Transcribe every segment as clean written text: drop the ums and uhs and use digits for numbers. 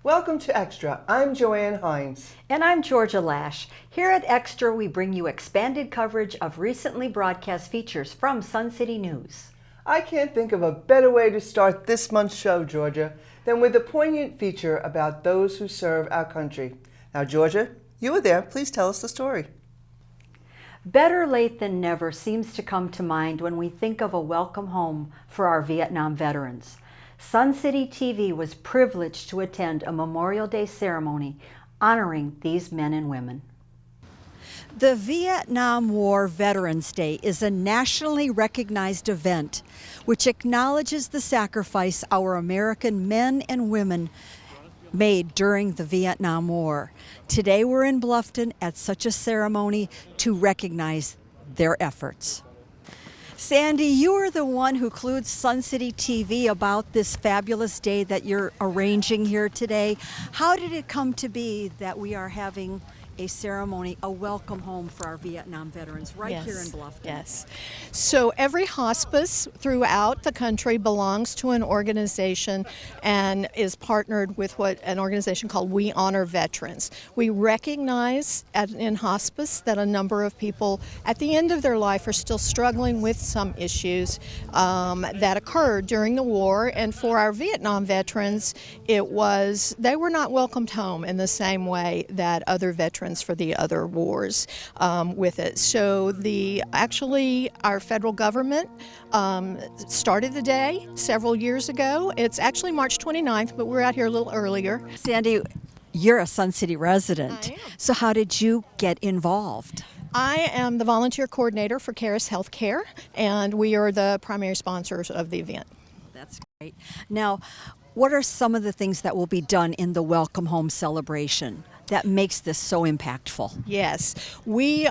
Welcome to Extra. I'm Joanne Hines. And I'm Georgia Lash. Here at Extra, we bring you expanded coverage of recently broadcast features from Sun City News. I can't think of a better way to start this month's show, Georgia, than with a poignant feature about those who serve our country. Now, Georgia, you were there. Please tell us the story. Better late than never seems to come to mind when we think of a welcome home for our Vietnam veterans. Sun City TV was privileged to attend a Memorial Day ceremony honoring these men and women. The Vietnam War Veterans Day is a nationally recognized event which acknowledges the sacrifice our American men and women made during the Vietnam War. Today we're in Bluffton at such a ceremony to recognize their efforts. Sandy, you are the one who clued Sun City TV about this fabulous day that you're arranging here today. How did it come to be that we are having a ceremony, a welcome home for our Vietnam veterans here in Bluffton? Yes. So every hospice throughout the country belongs to an organization and is partnered with an organization called We Honor Veterans. We recognize in hospice that a number of people at the end of their life are still struggling with some issues that occurred during the war, and for our Vietnam veterans, they were not welcomed home in the same way that other veterans for the other wars with it. So our federal government started the day several years ago. It's actually March 29th, but we're out here a little earlier. Sandy, you're a Sun City resident. I am. So how did you get involved? I am the volunteer coordinator for Caris Healthcare, and we are the primary sponsors of the event. That's great. Now, what are some of the things that will be done in the Welcome Home celebration that makes this so impactful? Yes, we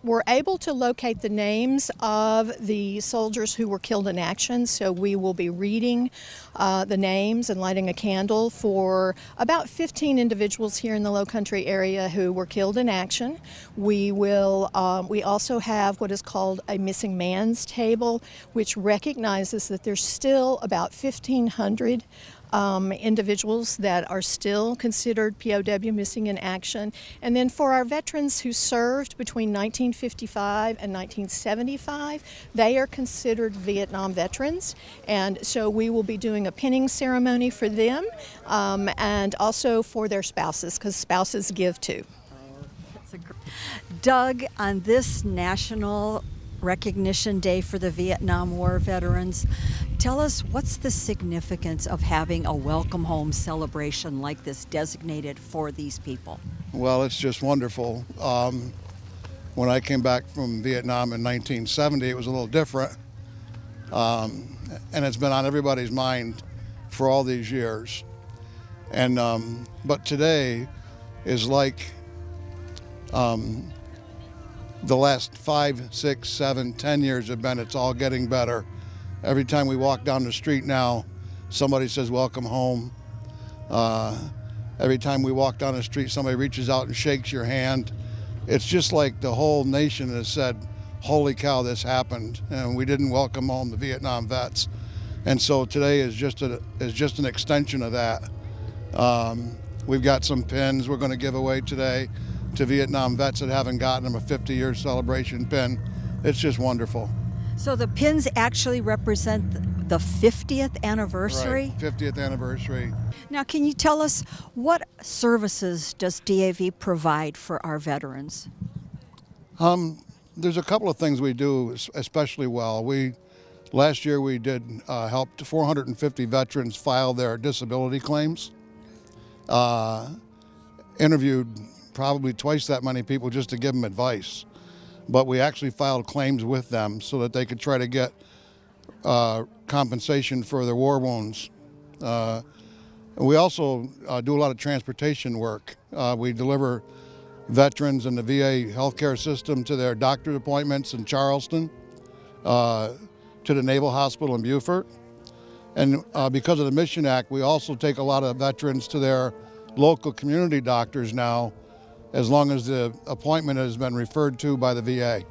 were able to locate the names of the soldiers who were killed in action, so we will be reading the names and lighting a candle for about 15 individuals here in the Low Country area who were killed in action. We also have what is called a missing man's table, which recognizes that there's still about 1,500 individuals that are still considered POW, missing in action. And then for our veterans who served between 1955 and 1975, they are considered Vietnam veterans. And so we will be doing a pinning ceremony for them and also for their spouses, because spouses give too. Doug, on this National Recognition Day for the Vietnam War veterans, tell us, what's the significance of having a welcome home celebration like this designated for these people? Well, it's just wonderful. When I came back from Vietnam in 1970, it was a little different, and it's been on everybody's mind for all these years. And but today is like the last 5, 6, 7, 10 years have been. It's all getting better. Every time we walk down the street now, somebody says, "Welcome home." Every time we walk down the street, somebody reaches out and shakes your hand. It's just like the whole nation has said, "Holy cow, this happened," and we didn't welcome home the Vietnam vets. And so today is just an extension of that. We've got some pins we're going to give away today to Vietnam vets that haven't gotten them, a 50-year celebration pin. It's just wonderful. So the pins actually represent the 50th anniversary? Right, 50th anniversary. Now, can you tell us, what services does DAV provide for our veterans? There's a couple of things we do especially well. Last year we did help 450 veterans file their disability claims. Interviewed probably twice that many people just to give them advice. But we actually filed claims with them so that they could try to get compensation for their war wounds. We also do a lot of transportation work. We deliver veterans in the VA healthcare system to their doctor's appointments in Charleston, to the Naval Hospital in Beaufort. And because of the Mission Act, we also take a lot of veterans to their local community doctors now, as long as the appointment has been referred to by the VA.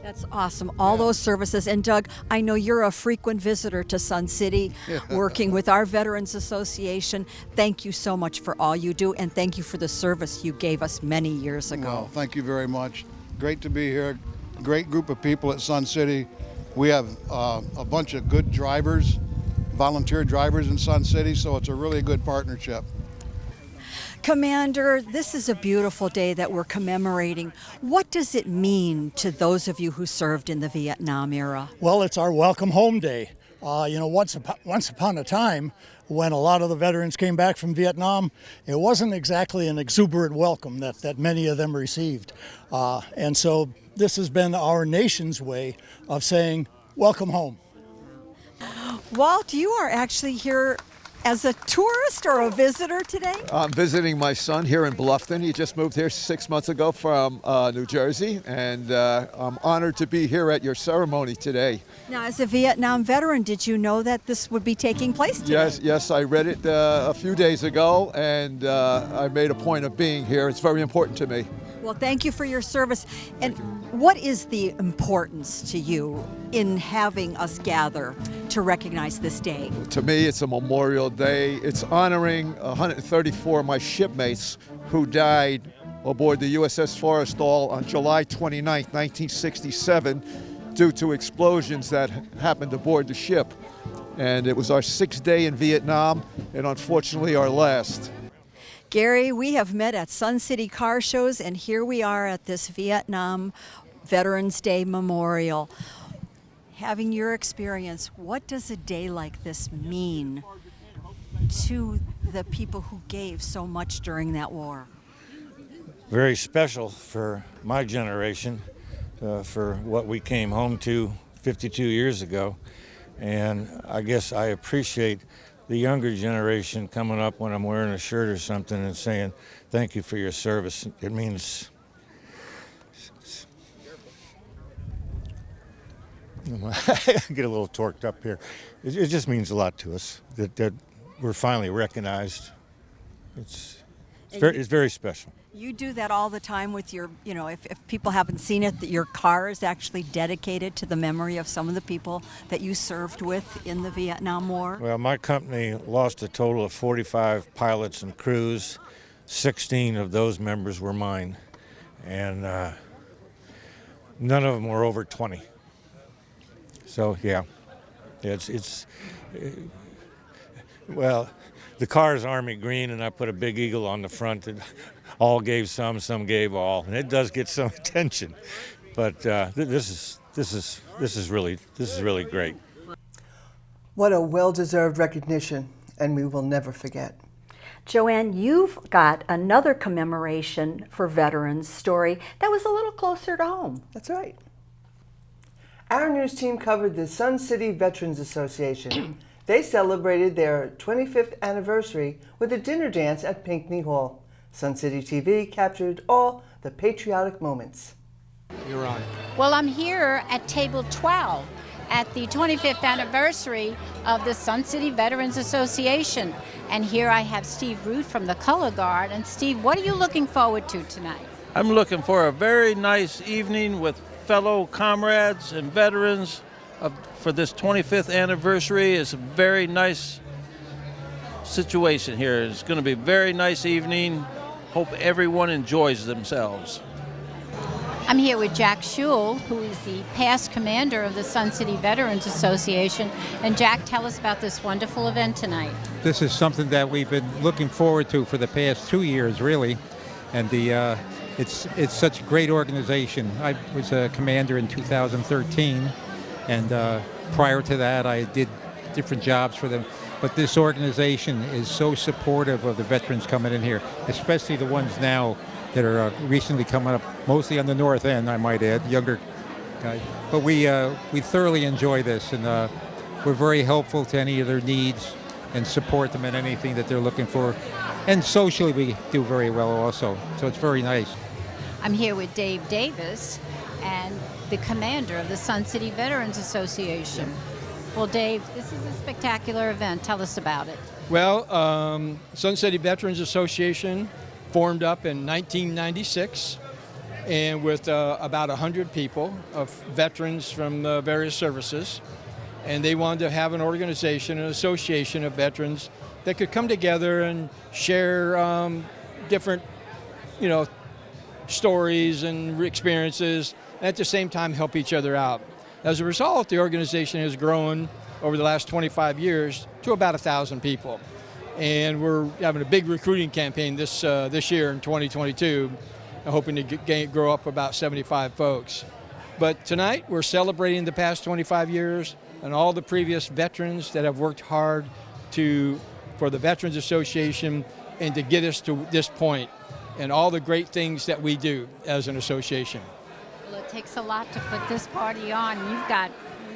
That's awesome. All those services. And Doug, I know you're a frequent visitor to Sun City, working with our Veterans Association. Thank you so much for all you do, and thank you for the service you gave us many years ago. Well, thank you very much. Great to be here. Great group of people at Sun City. We have a bunch of good drivers, volunteer drivers in Sun City, so it's a really good partnership. Commander, this is a beautiful day that we're commemorating. What does it mean to those of you who served in the Vietnam era? Well, it's our welcome home day. Once upon a time, when a lot of the veterans came back from Vietnam, it wasn't exactly an exuberant welcome that many of them received. And so this has been our nation's way of saying, welcome home. Walt, you are actually here as a tourist or a visitor today? I'm visiting my son here in Bluffton. He just moved here 6 months ago from New Jersey, and I'm honored to be here at your ceremony today. Now, as a Vietnam veteran, did you know that this would be taking place today? Yes, I read it a few days ago, and I made a point of being here. It's very important to me. Well, thank you for your service. And what is the importance to you in having us gather to recognize this day? To me, it's a Memorial Day. It's honoring 134 of my shipmates who died aboard the USS Forrestal on July 29, 1967, due to explosions that happened aboard the ship. And it was our 6th day in Vietnam, and unfortunately our last. Gary, we have met at Sun City car shows, and here we are at this Vietnam Veterans Day Memorial. Having your experience, what does a day like this mean to the people who gave so much during that war? Very special for my generation, for what we came home to 52 years ago. And I guess I appreciate the younger generation coming up when I'm wearing a shirt or something and saying, thank you for your service. It means, I get a little torqued up here. It just means a lot to us that we're finally recognized. It's very special. You do that all the time with your, if people haven't seen it, that your car is actually dedicated to the memory of some of the people that you served with in the Vietnam War. Well, my company lost a total of 45 pilots and crews. 16 of those members were mine, and none of them were over 20. So yeah, well, the car is Army green, and I put a big eagle on the front that all gave some gave all, and it does get some attention. But this is really great. What a well-deserved recognition, and we will never forget. Joanne, you've got another commemoration for veterans story that was a little closer to home. That's right. Our news team covered the Sun City Veterans Association. They celebrated their 25th anniversary with a dinner dance at Pinckney Hall. Sun City TV captured all the patriotic moments. You're on. Well, I'm here at table 12 at the 25th anniversary of the Sun City Veterans Association. And here I have Steve Root from the Color Guard. And Steve, what are you looking forward to tonight? I'm looking for a very nice evening with fellow comrades and veterans for this 25th anniversary. It's a very nice situation here. It's going to be a very nice evening. Hope everyone enjoys themselves. I'm here with Jack Schul, who is the past commander of the Sun City Veterans Association. And Jack, tell us about this wonderful event tonight. This is something that we've been looking forward to for the past 2 years, really. And it's such a great organization. I was a commander in 2013, and prior to that I did different jobs for them. But this organization is so supportive of the veterans coming in here, especially the ones now that are recently coming up, mostly on the north end, I might add, younger guys. But we thoroughly enjoy this, and we're very helpful to any of their needs and support them in anything that they're looking for. And socially we do very well also, so it's very nice. I'm here with Dave Davis, and the commander of the Sun City Veterans Association. Well, Dave, this is a spectacular event. Tell us about it. Well, Sun City Veterans Association formed up in 1996, and with about 100 people of veterans from various services. And they wanted to have an organization, an association of veterans that could come together and share different, stories and experiences, and at the same time help each other out. As a result, the organization has grown over the last 25 years to about 1,000 people. And we're having a big recruiting campaign this year in 2022, hoping to grow up about 75 folks. But tonight we're celebrating the past 25 years and all the previous veterans that have worked hard for the Veterans Association and to get us to this point, and all the great things that we do as an association. Well, it takes a lot to put this party on. You've got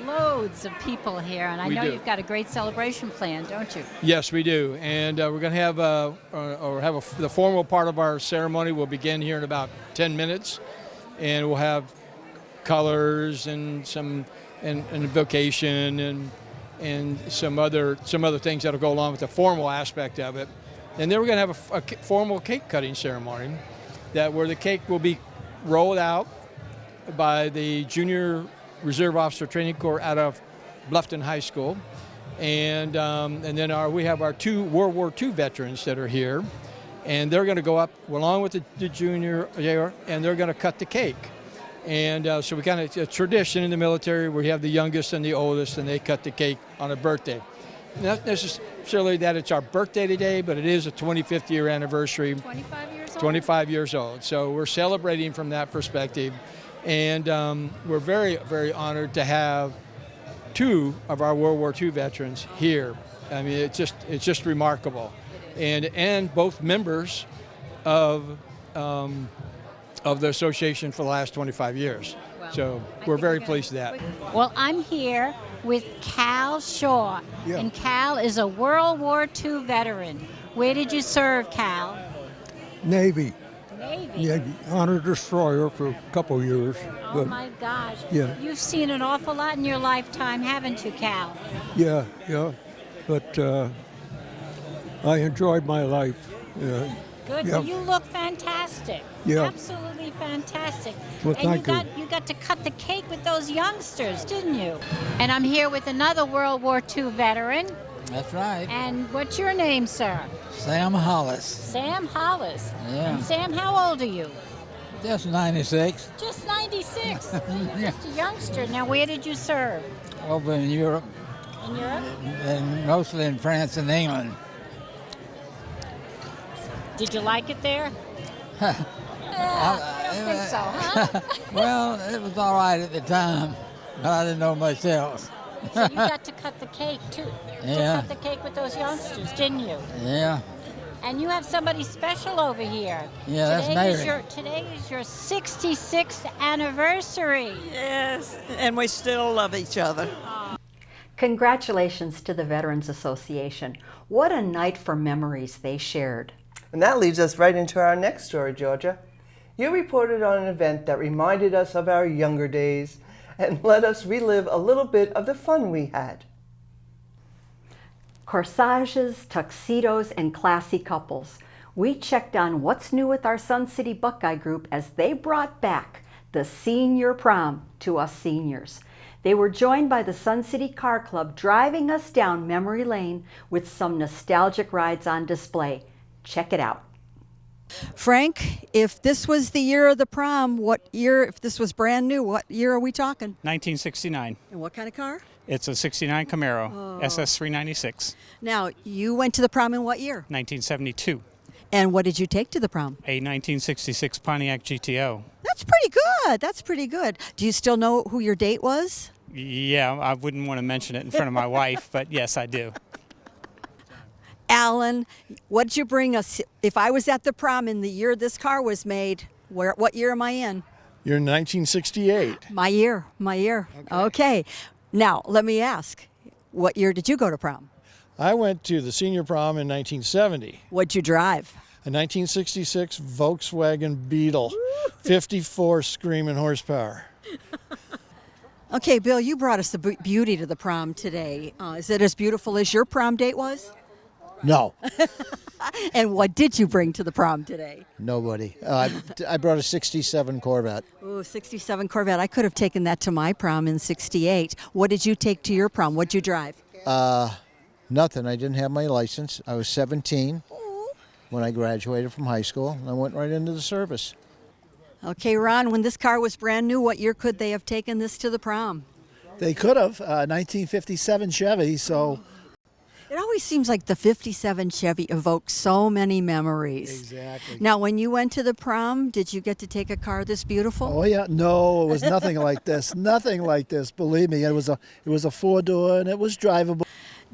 loads of people here, and I know you've got a great celebration plan, don't you? Yes, we do, and we're going to have the formal part of our ceremony will begin here in about 10 minutes, and we'll have colors and some and invocation and some other things that'll go along with the formal aspect of it. And then we're going to have a formal cake cutting ceremony where the cake will be rolled out by the Junior Reserve Officer Training Corps out of Bluffton High School. And then we have our 2 World War II veterans that are here. And they're going to go up along with the junior, and they're going to cut the cake. And so we kind of, a tradition in the military, we have the youngest and the oldest, and they cut the cake on a birthday. Not necessarily that it's our birthday today, but it is a 25th year anniversary. 25 years old? 25 years old. So we're celebrating from that perspective. And we're very, very honored to have 2 of our World War II veterans here. I mean, it's just remarkable. And both members of the association for the last 25 years. Well, so we're very pleased with that. Well, I'm here with Cal Shaw, and Cal is a World War II veteran. Where did you serve, Cal? Navy. Navy? Yeah, honor destroyer for a couple years. Oh my gosh. Yeah. You've seen an awful lot in your lifetime, haven't you, Cal? Yeah. But I enjoyed my life. Good. Yeah. Well, you look fantastic. Yeah. Absolutely fantastic. Well, and thank you got to cut the cake with those youngsters, didn't you? And I'm here with another World War II veteran. That's right. And what's your name, sir? Sam Hollis. Sam Hollis. Yeah. And Sam, how old are you? Just 96. Just 96. So you're Yeah. just a youngster. Now, where did you serve? Over in Europe. In Europe? And mostly in France and England. Did you like it there? I don't think so, huh? Well, it was all right at the time, but I didn't know much else. So you got to cut the cake, too. Yeah. To cut the cake with those youngsters, didn't you? Yeah. And you have somebody special over here. Yeah, that's Mary. Today is your 66th anniversary. Yes, and we still love each other. Congratulations to the Veterans Association. What a night for memories they shared. And that leads us right into our next story, Georgia. You reported on an event that reminded us of our younger days and let us relive a little bit of the fun we had. Corsages, tuxedos, and classy couples. We checked on what's new with our Sun City Buckeye Group as they brought back the Senior Prom to us seniors. They were joined by the Sun City Car Club driving us down memory lane with some nostalgic rides on display. Check it out. Frank, if this was the year of the prom, what year, if this was brand new, what year are we talking? 1969. And what kind of car? It's a 69 Camaro, Oh. SS396. Now, you went to the prom in what year? 1972. And what did you take to the prom? A 1966 Pontiac GTO. That's pretty good. That's pretty good. Do you still know who your date was? Yeah, I wouldn't want to mention it in front of my wife, but yes, I do. Alan, what did you bring us? If I was at the prom in the year this car was made, what year am I in? You're in 1968. My year. Okay. Now, let me ask, what year did you go to prom? I went to the senior prom in 1970. What'd you drive? A 1966 Volkswagen Beetle, 54 screaming horsepower. Okay, Bill, you brought us the beauty to the prom today. Is it as beautiful as your prom date was? No. And what did you bring to the prom today? Nobody. I brought a 67 Corvette. Ooh, 67 Corvette. I could have taken that to my prom in 68. What did you take to your prom? What'd you drive? Nothing. I didn't have my license. I was 17 when I graduated from high school, and I went right into the service. Okay, Ron, when this car was brand new, what year could they have taken this to the prom? They could have, 1957 Chevy, so. It always seems like the 57 Chevy evokes so many memories. Exactly. Now, when you went to the prom, did you get to take a car this beautiful? Oh yeah, no, it was nothing like this. Nothing like this. Believe me, it was a four-door and it was drivable.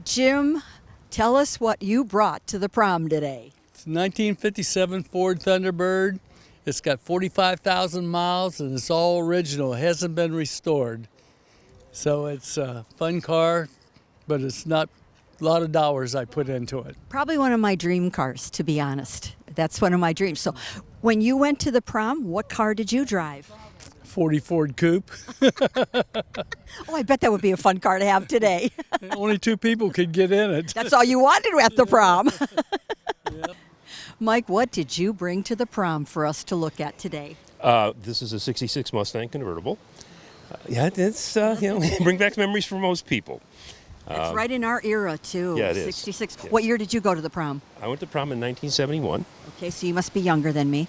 Jim, tell us what you brought to the prom today. It's a 1957 Ford Thunderbird. It's got 45,000 miles and it's all original. It hasn't been restored. So it's a fun car, but it's not a lot of dollars I put into it. Probably one of my dream cars, to be honest. That's one of my dreams. So when you went to the prom, what car did you drive? 40 Ford Coupe. Oh, I bet that would be a fun car to have today. Only two people could get in it. That's all you wanted at the prom. Yep. Mike, what did you bring to the prom for us to look at today? This is a 66 Mustang convertible. Yeah, it's, bring back memories for most people. It's right in our era, too. Yeah, it is. 66. Yeah. What year did you go to the prom? I went to prom in 1971. Okay, so you must be younger than me.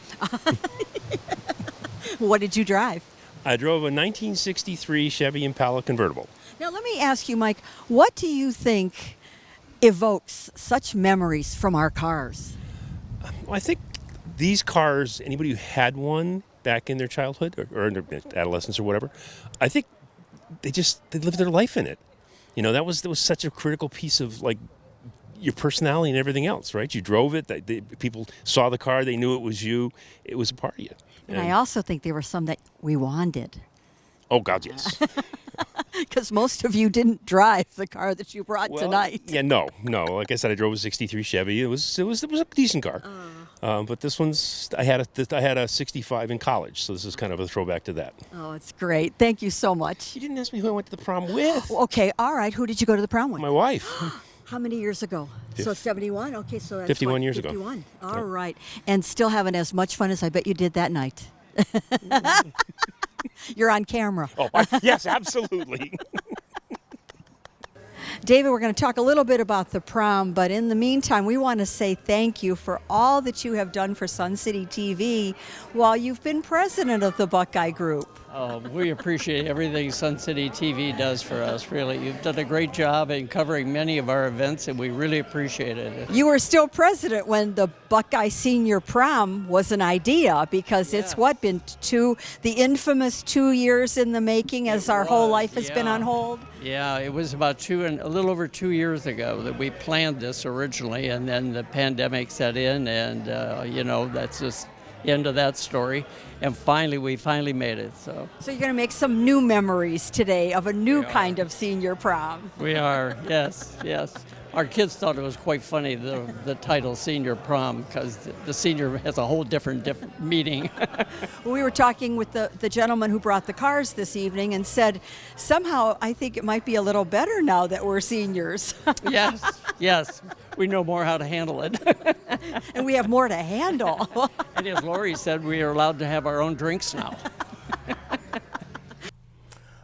What did you drive? I drove a 1963 Chevy Impala convertible. Now, let me ask you, Mike, what do you think evokes such memories from our cars? Well, I think these cars, anybody who had one back in their childhood or in their adolescence or whatever, I think they lived their life in it. You know, that was such a critical piece of like your personality and everything else, right? You drove it. People saw the car. They knew it was you. It was a part of you. And I also think there were some that we wanted. Oh, God, yes. Because most of you didn't drive the car that you brought tonight. Yeah, no. Like I said, I drove a '63 Chevy. It was a decent car. But this one's I had a '65 in college, so this is kind of a throwback to that. Oh, it's great. Thank you so much. You didn't ask me who I went to the prom with. Okay, all right. Who did you go to the prom with? My wife. How many years ago? So 71? Okay, so that's 51 what, years 51. ago. All right. And still having as much fun as I bet you did that night. You're on camera. Oh, yes, absolutely. David, we're going to talk a little bit about the prom, but in the meantime, we want to say thank you for all that you have done for Sun City TV while you've been president of the Buckeye Group. Oh, we appreciate everything Sun City TV does for us, really. You've done a great job in covering many of our events, and we really appreciate it. You were still president when the Buckeye Senior Prom was an idea, because it's been the infamous 2 years in the making as our whole life has been on hold? Yeah, it was about a little over 2 years ago that we planned this originally, and then the pandemic set in, and that's just the end of that story. And we finally made it. So you're going to make some new memories today of a new kind of senior prom. We are, yes. Our kids thought it was quite funny, the title Senior Prom, because the senior has a whole different meaning. We were talking with the gentleman who brought the cars this evening and said, somehow I think it might be a little better now that we're seniors. Yes. We know more how to handle it. And we have more to handle. And as Lori said, we are allowed to have our own drinks now.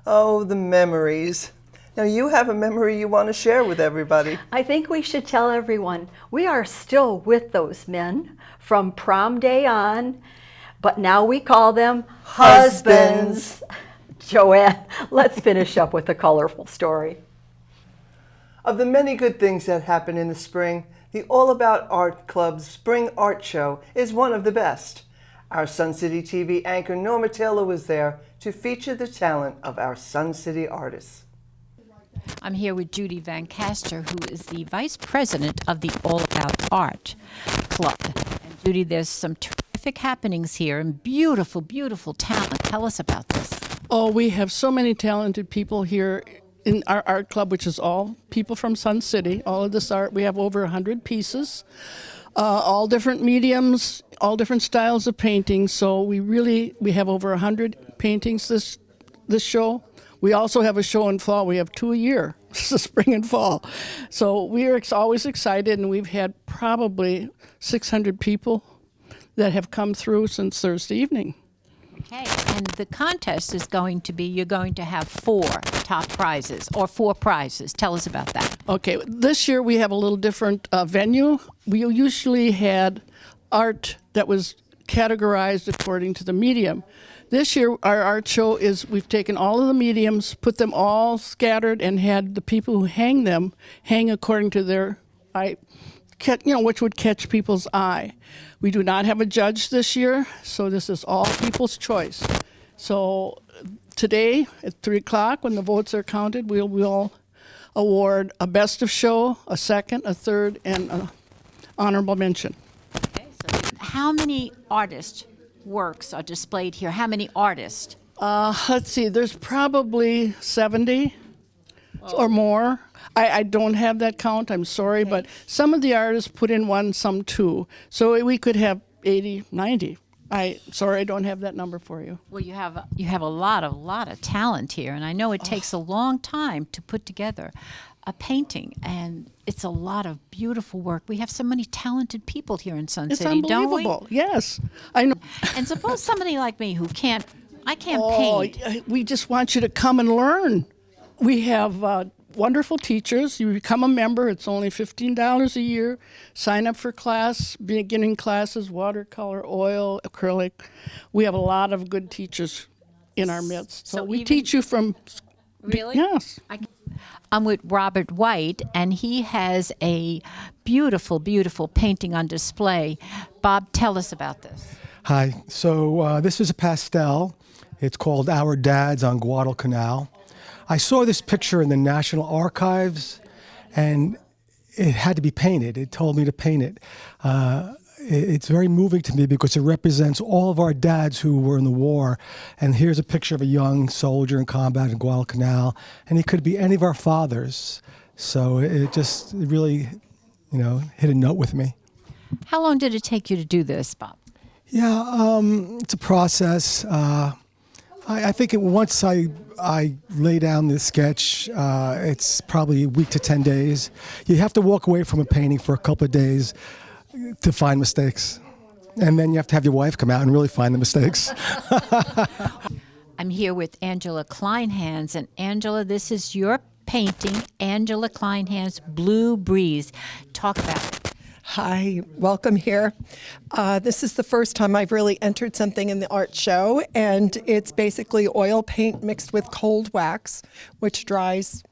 Oh, the memories. Now, you have a memory you want to share with everybody. I think we should tell everyone we are still with those men from prom day on, but now we call them husbands. Joanne, let's finish up with a colorful story. Of the many good things that happen in the spring, the All About Art Club's Spring Art Show is one of the best. Our Sun City TV anchor Norma Taylor was there to feature the talent of our Sun City artists. I'm here with Judy Van Caster, who is the Vice President of the All About Art Club. And Judy, there's some terrific happenings here and beautiful, beautiful talent. Tell us about this. Oh, we have so many talented people here in our art club, which is all people from Sun City. All of this art, we have over 100 pieces, all different mediums, all different styles of painting. So we have over 100 paintings this show. We also have a show in fall. We have 2 a year, spring and fall. So we are always excited, and we've had probably 600 people that have come through since Thursday evening. Okay, and the contest is going to be, you're going to have 4 top prizes, or 4 prizes. Tell us about that. Okay, this year we have a little different venue. We usually had art that was categorized according to the medium. This year, our art show is, we've taken all of the mediums, put them all scattered, and had the people who hang them hang according to their eye, which would catch people's eye. We do not have a judge this year, so this is all people's choice. So today at 3 o'clock, when the votes are counted, we will award a best of show, a second, a third, and an honorable mention. Okay, so how many artist works are displayed here? How many artists? Let's see, there's probably 70 or more. I don't have that count, I'm sorry, but some of the artists put in one, some two. So we could have 80, 90. Sorry, I don't have that number for you. Well, you have a lot of talent here, and I know it takes a long time to put together a painting, and it's a lot of beautiful work. We have so many talented people here in Sun City, don't we? It's unbelievable, yes. I know. And suppose somebody like me who can't paint. We just want you to come and learn. We have wonderful teachers. You become a member. It's only $15 a year. Sign up for class, beginning classes, watercolor, oil, acrylic. We have a lot of good teachers in our midst. So we teach you from... Really? Yes. I'm with Robert White, and he has a beautiful, beautiful painting on display. Bob, tell us about this. Hi. So this is a pastel. It's called Our Dads on Guadalcanal. I saw this picture in the National Archives, and it had to be painted. It told me to paint it. It's very moving to me because it represents all of our dads who were in the war. And here's a picture of a young soldier in combat in Guadalcanal, and he could be any of our fathers. So it really, hit a note with me. How long did it take you to do this, Bob? Yeah, it's a process. I think once I lay down the sketch, it's probably a week to 10 days. You have to walk away from a painting for a couple of days to find mistakes. And then you have to have your wife come out and really find the mistakes. I'm here with Angela Kleinhans. And Angela, this is your painting, Angela Kleinhans' Blue Breeze. Talk about it. Hi, welcome here. This is the first time I've really entered something in the art show, and it's basically oil paint mixed with cold wax, which dries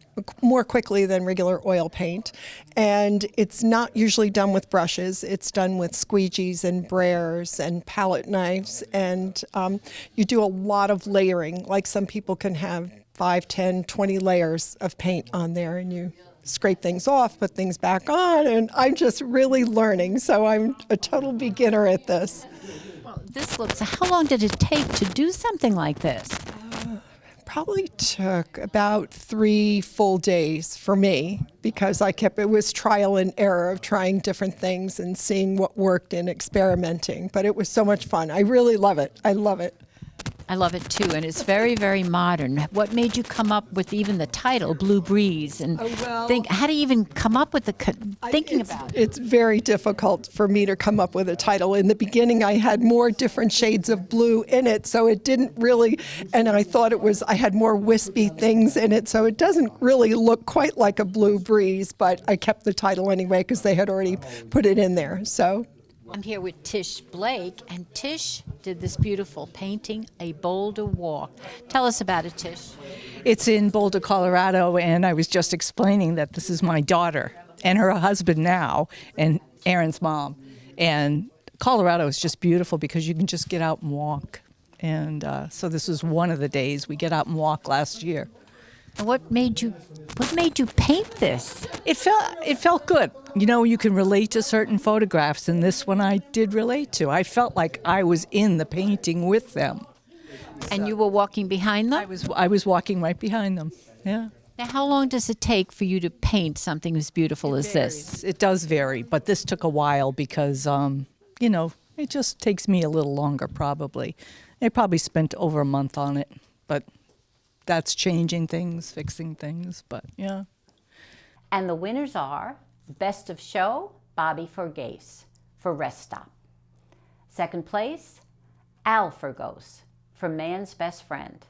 more quickly than regular oil paint. And it's not usually done with brushes. It's done with squeegees and brares and palette knives. And you do a lot of layering, like some people can have 5, 10, 20 layers of paint on there, and you scrape things off, put things back on, and I'm just really learning, so I'm a total beginner at this. Well, how long did it take to do something like this? Probably took about 3 full days for me, because it was trial and error of trying different things and seeing what worked and experimenting, but it was so much fun. I really love it. I love it. I love it too, and it's very, very modern. What made you come up with even the title, Blue Breeze? And how do you even come up with thinking about it? It's very difficult for me to come up with a title. In the beginning, I had more different shades of blue in it, so it didn't really, and I thought I had more wispy things in it, so it doesn't really look quite like a Blue Breeze, but I kept the title anyway because they had already put it in there, so. I'm here with Tish Blake, and Tish did this beautiful painting, A Boulder Walk. Tell us about it, Tish. It's in Boulder, Colorado, and I was just explaining that this is my daughter and her husband now, and Aaron's mom. And Colorado is just beautiful because you can just get out and walk. And so this was one of the days we get out and walk last year. And what made you paint this? It felt good. You can relate to certain photographs, and this one I did relate to. I felt like I was in the painting with them. And you were walking behind them? I was walking right behind them, yeah. Now, how long does it take for you to paint something as beautiful as this? It does vary, but this took a while because, it just takes me a little longer probably. I probably spent over a month on it, but that's changing things, fixing things, but yeah. And the winners are Best of Show, Bobby Forgase for Rest Stop. Second place, Al Forgose for Man's Best Friend.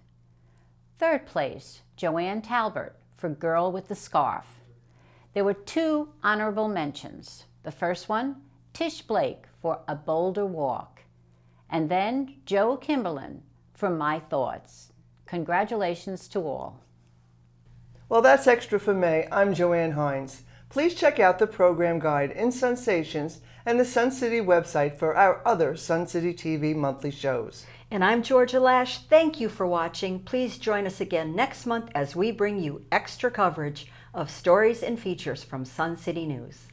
Third place, Joanne Talbert for Girl with the Scarf. There were 2 honorable mentions. The first one, Tish Blake for A Bolder Walk. And then Joe Kimberlin for My Thoughts. Congratulations to all. Well, that's Extra for May. I'm Joanne Hines. Please check out the program guide in Sensations and the Sun City website for our other Sun City TV monthly shows. And I'm Georgia Lash. Thank you for watching. Please join us again next month as we bring you extra coverage of stories and features from Sun City News.